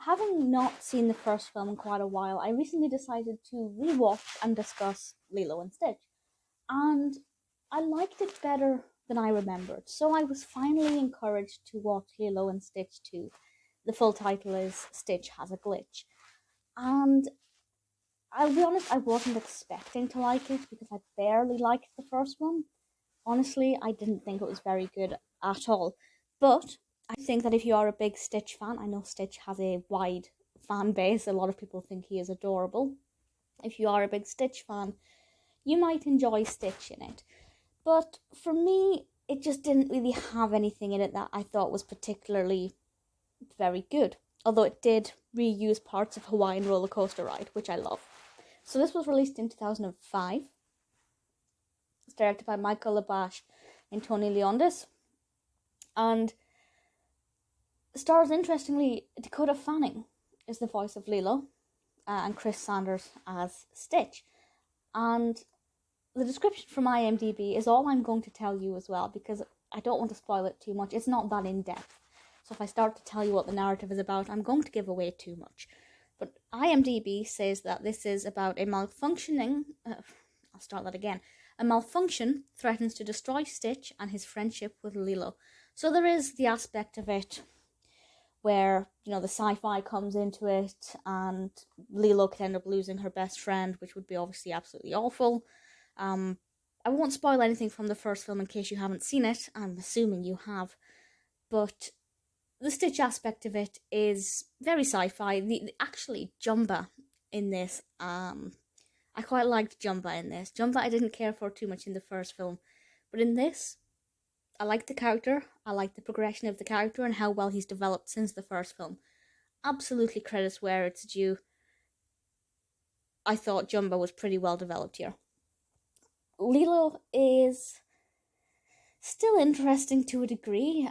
having not seen the first film in quite a while, I recently decided to rewatch and discuss Lilo and Stitch. And I liked it better than I remembered. So I was finally encouraged to watch Lilo and Stitch 2. The full title is Stitch Has a Glitch. And I'll be honest, I wasn't expecting to like it because I barely liked the first one. Honestly, I didn't think it was very good at all. But I think that if you are a big Stitch fan, I know Stitch has a wide fan base. A lot of people think he is adorable. If you are a big Stitch fan, you might enjoy Stitch in it. But for me, it just didn't really have anything in it that I thought was particularly very good. Although it did reuse parts of Hawaiian roller coaster ride, which I love. So this was released in 2005. It's directed by Michael Labasch and Tony Leondis. And stars, interestingly, Dakota Fanning is the voice of Lilo, and Chris Sanders as Stitch. And the description from IMDb is all I'm going to tell you as well, because I don't want to spoil it too much. It's not that in-depth. So if I start to tell you what the narrative is about, I'm going to give away too much. But IMDb says that this is about a malfunctioning... I'll start that again. A malfunction threatens to destroy Stitch and his friendship with Lilo. So there is the aspect of it where, the sci-fi comes into it and Lilo could end up losing her best friend, which would be obviously absolutely awful. I won't spoil anything from the first film in case you haven't seen it. I'm assuming you have. But the Stitch aspect of it is very sci-fi. Actually, Jumba in this, I quite liked Jumba in this. Jumba I didn't care for too much in the first film. But in this, I like the character. I like the progression of the character and how well he's developed since the first film. Absolutely credits where it's due. I thought Jumba was pretty well developed here. Lilo is still interesting to a degree.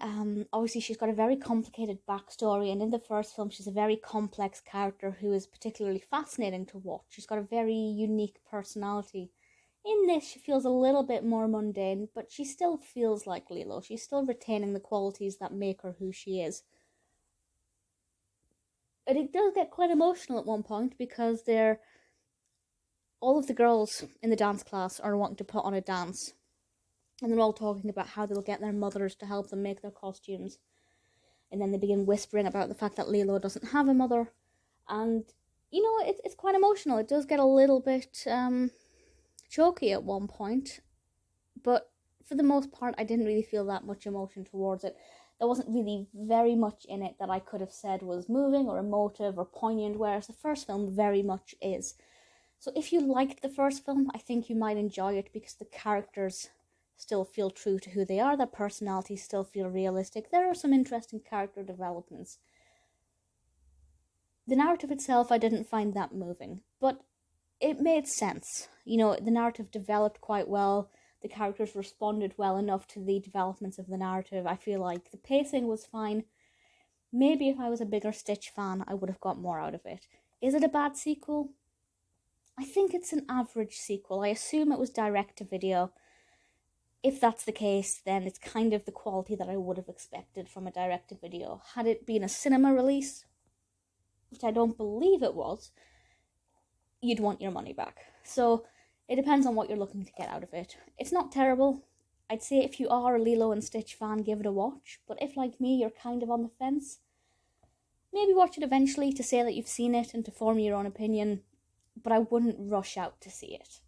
Obviously, she's got a very complicated backstory, and in the first film, she's a very complex character who is particularly fascinating to watch. She's got a very unique personality. In this, she feels a little bit more mundane, but she still feels like Lilo. She's still retaining the qualities that make her who she is. And it does get quite emotional at one point because all of the girls in the dance class are wanting to put on a dance. And they're all talking about how they'll get their mothers to help them make their costumes. And then they begin whispering about the fact that Lilo doesn't have a mother. And, it's quite emotional. It does get a little bit choky at one point. But for the most part, I didn't really feel that much emotion towards it. There wasn't really very much in it that I could have said was moving or emotive or poignant, whereas the first film very much is. So if you liked the first film, I think you might enjoy it because the characters still feel true to who they are, their personalities still feel realistic. There are some interesting character developments. The narrative itself I didn't find that moving, but it made sense. The narrative developed quite well. The characters responded well enough to the developments of the narrative. I feel like the pacing was fine. Maybe if I was a bigger Stitch fan, I would have got more out of it. Is it a bad sequel? I think it's an average sequel. I assume it was direct to video. If that's the case, then it's kind of the quality that I would have expected from a direct-to-video. Had it been a cinema release, which I don't believe it was, you'd want your money back. So it depends on what you're looking to get out of it. It's not terrible. I'd say if you are a Lilo and Stitch fan, give it a watch. But if, like me, you're kind of on the fence, maybe watch it eventually to say that you've seen it and to form your own opinion. But I wouldn't rush out to see it.